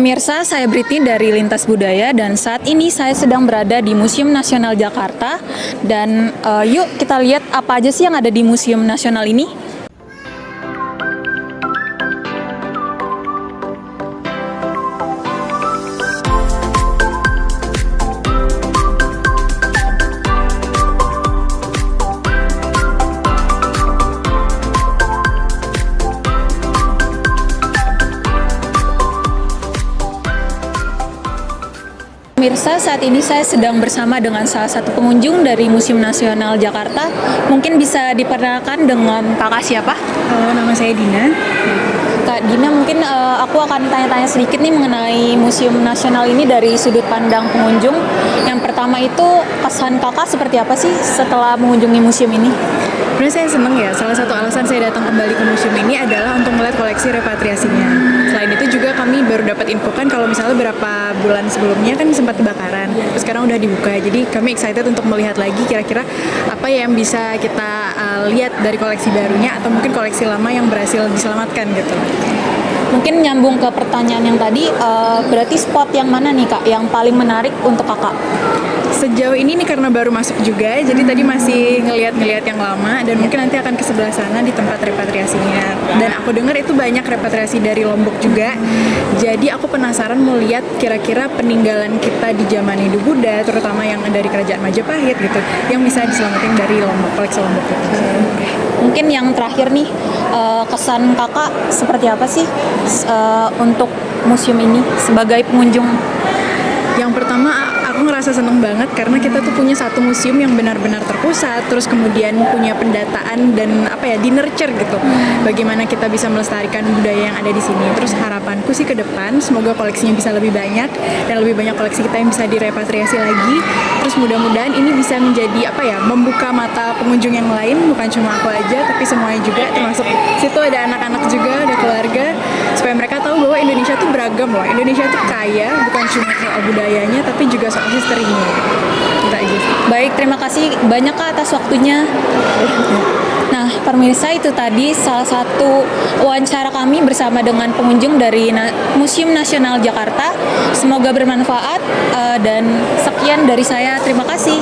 Pemirsa, saya Britney dari Lintas Budaya dan saat ini saya sedang berada di Museum Nasional Jakarta dan yuk kita lihat apa aja sih yang ada di Museum Nasional ini. Pemirsa, saat ini saya sedang bersama dengan salah satu pengunjung dari Museum Nasional Jakarta. Mungkin bisa diperkenalkan dengan kakak siapa? Halo, nama saya Dina. Kak Dina, mungkin aku akan tanya-tanya sedikit nih mengenai Museum Nasional ini dari sudut pandang pengunjung. Yang pertama itu kesan kakak seperti apa sih setelah mengunjungi museum ini? Sebenarnya saya senang ya, salah satu alasan saya datang kembali ke museum ini adalah untuk melihat koleksi repatriasinya. Selain itu juga kami baru dapat infokan kalau misalnya beberapa bulan sebelumnya kan sempat kebakaran, terus sekarang udah dibuka. Jadi kami excited untuk melihat lagi kira-kira apa yang bisa kita lihat dari koleksi barunya atau mungkin koleksi lama yang berhasil diselamatkan gitu. Mungkin nyambung ke pertanyaan yang tadi, berarti spot yang mana nih Kak yang paling menarik untuk kakak? Sejauh ini nih karena baru masuk juga, jadi tadi masih ngelihat yang lama dan mungkin nanti akan ke sebelah sana di tempat repatriasinya. Dan aku dengar itu banyak repatriasi dari Lombok juga. Jadi aku penasaran mau lihat kira-kira peninggalan kita di zaman Hindu Buddha, terutama yang dari Kerajaan Majapahit gitu, yang bisa diselamatin dari Lombok, koleksi Lombok itu. Mungkin yang terakhir nih, kesan kakak seperti apa sih untuk museum ini sebagai pengunjung? Yang pertama, aku ngerasa seneng banget karena kita tuh punya satu museum yang benar-benar terpusat, terus kemudian punya pendataan dan di nurture gitu. Bagaimana kita bisa melestarikan budaya yang ada di sini. Terus harapanku sih ke depan semoga koleksinya bisa lebih banyak dan lebih banyak koleksi kita yang bisa direpatriasi lagi. Terus mudah-mudahan ini bisa menjadi membuka mata pengunjung yang lain, bukan cuma aku aja tapi semuanya juga, termasuk situ ada anak-anak juga, ada keluarga, supaya mereka tahu bahwa Indonesia tuh beragam loh. Indonesia tuh kaya, bukan cuma soal budayanya tapi juga soal historinya. Baik, terima kasih banyak Kak atas waktunya. Nah, pemirsa, itu tadi salah satu wawancara kami bersama dengan pengunjung dari Museum Nasional Jakarta. Semoga bermanfaat dan sekian dari saya. Terima kasih.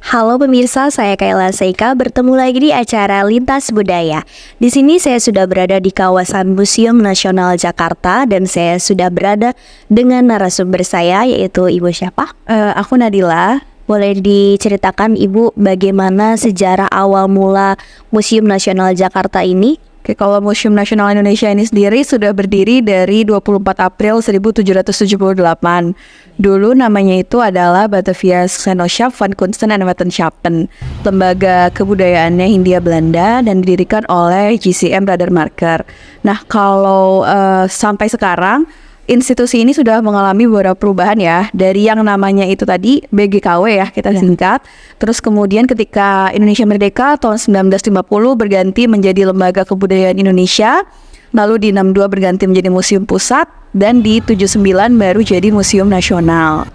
Halo pemirsa, saya Kayla Seika, bertemu lagi di acara Lintas Budaya. Di sini saya sudah berada di kawasan Museum Nasional Jakarta dan saya sudah berada dengan narasumber saya, yaitu Ibu siapa? Aku Nadila. Boleh diceritakan Ibu bagaimana sejarah awal mula Museum Nasional Jakarta ini? Oke, kalau Museum Nasional Indonesia ini sendiri sudah berdiri dari 24 April 1778. Dulu namanya itu adalah Batavia Genootschap van Kunsten en Wetenschappen, lembaga kebudayaannya Hindia Belanda dan didirikan oleh JCM Radermarker. Nah, kalau sampai sekarang institusi ini sudah mengalami beberapa perubahan ya, dari yang namanya itu tadi BGKW ya kita singkat. Terus kemudian ketika Indonesia merdeka tahun 1950 berganti menjadi Lembaga Kebudayaan Indonesia. Lalu di 62 berganti menjadi Museum Pusat dan di 79 baru jadi Museum Nasional.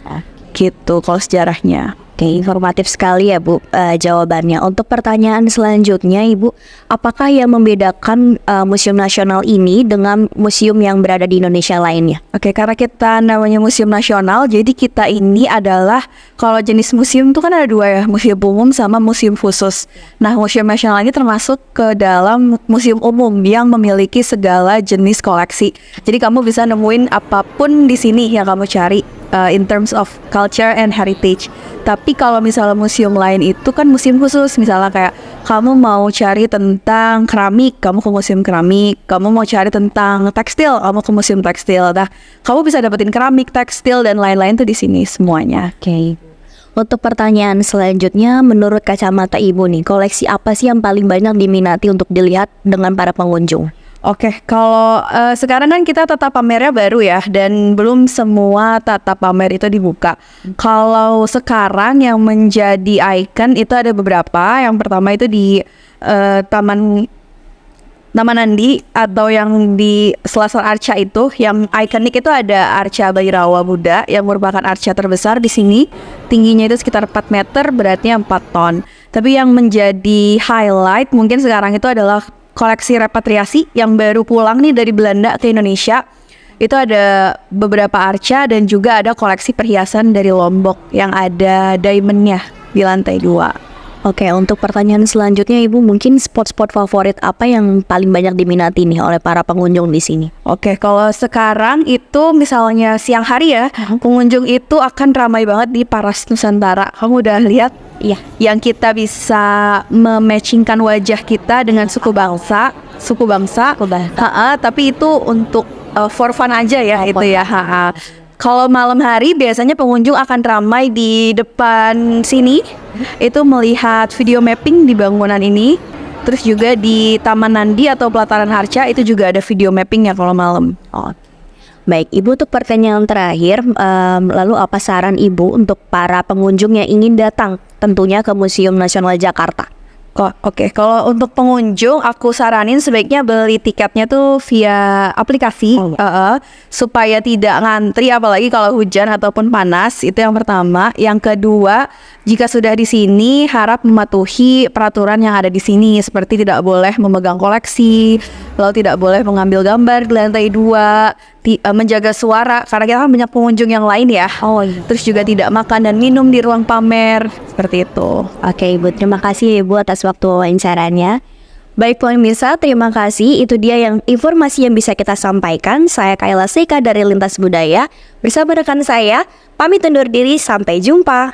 Gitu kalau sejarahnya. Oke, informatif sekali ya Bu jawabannya. Untuk pertanyaan selanjutnya Ibu, apakah yang membedakan Museum Nasional ini dengan museum yang berada di Indonesia lainnya? Oke, karena kita namanya Museum Nasional, jadi kita ini adalah, kalau jenis museum itu kan ada dua ya, museum umum sama museum khusus. Nah, Museum Nasional ini termasuk ke dalam museum umum yang memiliki segala jenis koleksi. Jadi kamu bisa nemuin apapun di sini yang kamu cari in terms of culture and heritage. Tapi kalau misalnya museum lain itu kan museum khusus, misalnya kayak kamu mau cari tentang keramik, kamu ke museum keramik. Kamu mau cari tentang tekstil, kamu ke museum tekstil. Nah, kamu bisa dapetin keramik, tekstil dan lain-lain tuh di sini semuanya. Oke. Untuk pertanyaan selanjutnya, menurut kacamata Ibu nih, koleksi apa sih yang paling banyak diminati untuk dilihat dengan para pengunjung? Oke, kalau sekarang kan kita tata pamernya baru ya, dan belum semua tata pamer itu dibuka. Kalau sekarang yang menjadi ikon itu ada beberapa. Yang pertama itu di Taman Taman Nandi atau yang di Selasar Arca itu, yang ikonik itu ada Arca Bhairawa Buddha yang merupakan arca terbesar di sini. Tingginya itu sekitar 4 meter, beratnya 4 ton. Tapi yang menjadi highlight mungkin sekarang itu adalah koleksi repatriasi yang baru pulang nih dari Belanda ke Indonesia. Itu ada beberapa arca dan juga ada koleksi perhiasan dari Lombok yang ada diamondnya di lantai 2. Oke, untuk pertanyaan selanjutnya Ibu, mungkin spot-spot favorit apa yang paling banyak diminati nih oleh para pengunjung di sini? Oke, kalau sekarang itu misalnya siang hari ya, pengunjung itu akan ramai banget di Paras Nusantara. Kamu udah lihat? Iya. Yang kita bisa mematchingkan wajah kita dengan suku bangsa. Tapi itu untuk for fun aja ya itu ya. Kalau malam hari biasanya pengunjung akan ramai di depan sini, itu melihat video mapping di bangunan ini. Terus juga di Taman Nandi atau Pelataran Harca itu juga ada video mappingnya kalau malam. Oh. Baik, Ibu, untuk pertanyaan terakhir, lalu apa saran Ibu untuk para pengunjung yang ingin datang tentunya ke Museum Nasional Jakarta? Oke, kalau untuk pengunjung aku saranin sebaiknya beli tiketnya tuh via aplikasi supaya tidak ngantri apalagi kalau hujan ataupun panas. Itu yang pertama. Yang kedua, jika sudah di sini harap mematuhi peraturan yang ada di sini seperti tidak boleh memegang koleksi, lalu tidak boleh mengambil gambar di lantai 2, menjaga suara karena kita kan banyak pengunjung yang lain ya. Terus juga tidak makan dan minum di ruang pamer seperti itu. Oke Ibu, terima kasih Ibu atas waktu wawancaranya. Baik pemirsa, terima kasih. Itu dia yang informasi yang bisa kita sampaikan. Saya Kayla Seika dari Lintas Budaya bersama rekan saya. Pamit undur diri, sampai jumpa.